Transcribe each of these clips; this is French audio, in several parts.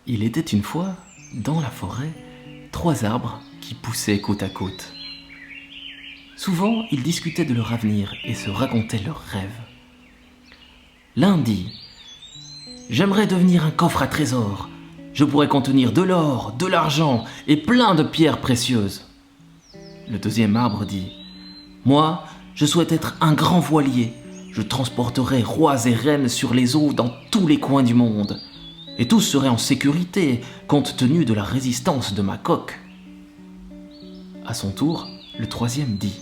Il était une fois, dans la forêt, 3 arbres qui poussaient côte à côte. Souvent, ils discutaient de leur avenir et se racontaient leurs rêves. L'un dit « J'aimerais devenir un coffre à trésors. Je pourrais contenir de l'or, de l'argent et plein de pierres précieuses. » Le deuxième arbre dit « Moi, je souhaite être un grand voilier. Je transporterai rois et reines sur les eaux dans tous les coins du monde. Et tous seraient en sécurité compte tenu de la résistance de ma coque. » À son tour, le troisième dit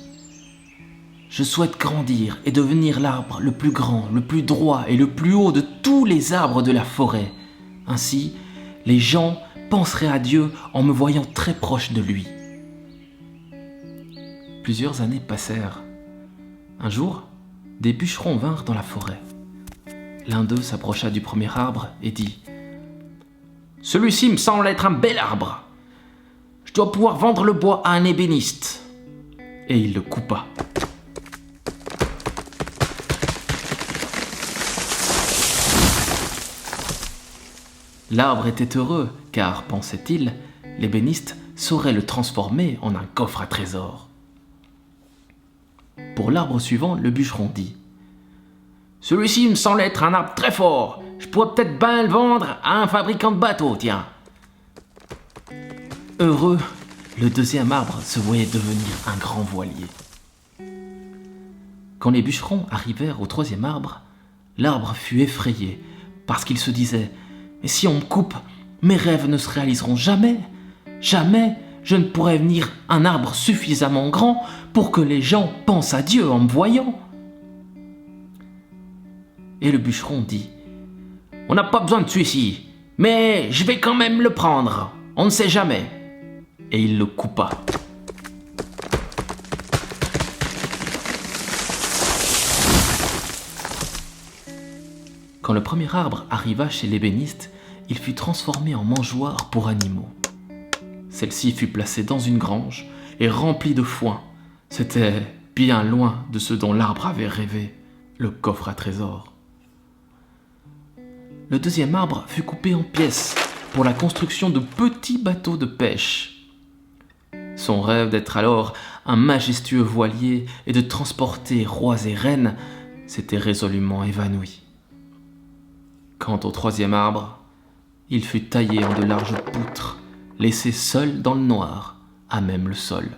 « Je souhaite grandir et devenir l'arbre le plus grand, le plus droit et le plus haut de tous les arbres de la forêt. Ainsi, les gens penseraient à Dieu en me voyant très proche de lui. » Plusieurs années passèrent. Un jour, des bûcherons vinrent dans la forêt. L'un d'eux s'approcha du premier arbre et dit « Celui-ci me semble être un bel arbre. Je dois pouvoir vendre le bois à un ébéniste. » Et il le coupa. L'arbre était heureux, car, pensait-il, l'ébéniste saurait le transformer en un coffre à trésors. Pour l'arbre suivant, le bûcheron dit « Celui-ci me semble être un arbre très fort. Je pourrais peut-être bien le vendre à un fabricant de bateaux, tiens. » Heureux, le deuxième arbre se voyait devenir un grand voilier. Quand les bûcherons arrivèrent au troisième arbre, l'arbre fut effrayé parce qu'il se disait « Mais si on me coupe, mes rêves ne se réaliseront jamais. Jamais je ne pourrai devenir un arbre suffisamment grand pour que les gens pensent à Dieu en me voyant. » Et le bûcheron dit « On n'a pas besoin de celui-ci, mais je vais quand même le prendre, on ne sait jamais. » Et il le coupa. Quand le premier arbre arriva chez l'ébéniste, il fut transformé en mangeoire pour animaux. Celle-ci fut placée dans une grange et remplie de foin. C'était bien loin de ce dont l'arbre avait rêvé, le coffre à trésors. Le deuxième arbre fut coupé en pièces pour la construction de petits bateaux de pêche. Son rêve d'être alors un majestueux voilier et de transporter rois et reines s'était résolument évanoui. Quant au troisième arbre, il fut taillé en de larges poutres, laissé seul dans le noir, à même le sol.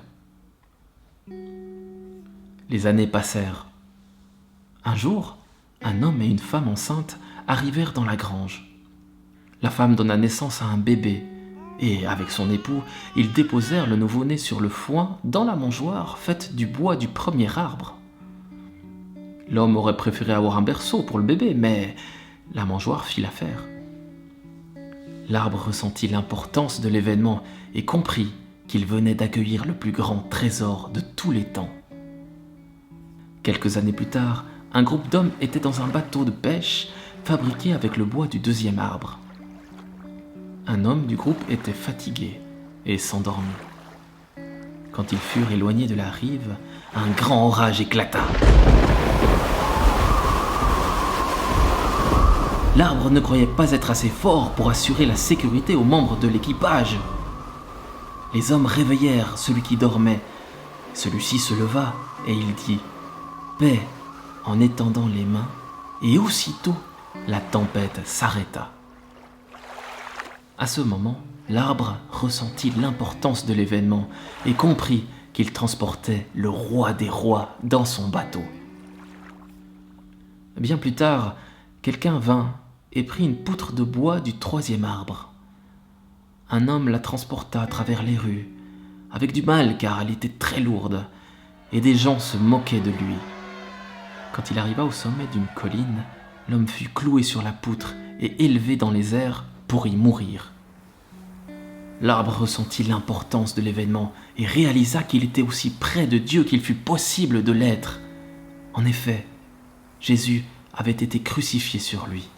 Les années passèrent. Un jour, un homme et une femme enceinte arrivèrent dans la grange. La femme donna naissance à un bébé, et avec son époux, ils déposèrent le nouveau-né sur le foin dans la mangeoire faite du bois du premier arbre. L'homme aurait préféré avoir un berceau pour le bébé, mais la mangeoire fit l'affaire. L'arbre ressentit l'importance de l'événement et comprit qu'il venait d'accueillir le plus grand trésor de tous les temps. Quelques années plus tard, un groupe d'hommes était dans un bateau de pêche fabriqué avec le bois du deuxième arbre. Un homme du groupe était fatigué et s'endormit. Quand ils furent éloignés de la rive, un grand orage éclata. L'arbre ne croyait pas être assez fort pour assurer la sécurité aux membres de l'équipage. Les hommes réveillèrent celui qui dormait. Celui-ci se leva et il dit « Paix » en étendant les mains, et aussitôt la tempête s'arrêta. À ce moment, l'arbre ressentit l'importance de l'événement et comprit qu'il transportait le roi des rois dans son bateau. Bien plus tard, quelqu'un vint et prit une poutre de bois du troisième arbre. Un homme la transporta à travers les rues, avec du mal car elle était très lourde, et des gens se moquaient de lui. Quand il arriva au sommet d'une colline, l'homme fut cloué sur la poutre et élevé dans les airs pour y mourir. L'arbre ressentit l'importance de l'événement et réalisa qu'il était aussi près de Dieu qu'il fut possible de l'être. En effet, Jésus avait été crucifié sur lui.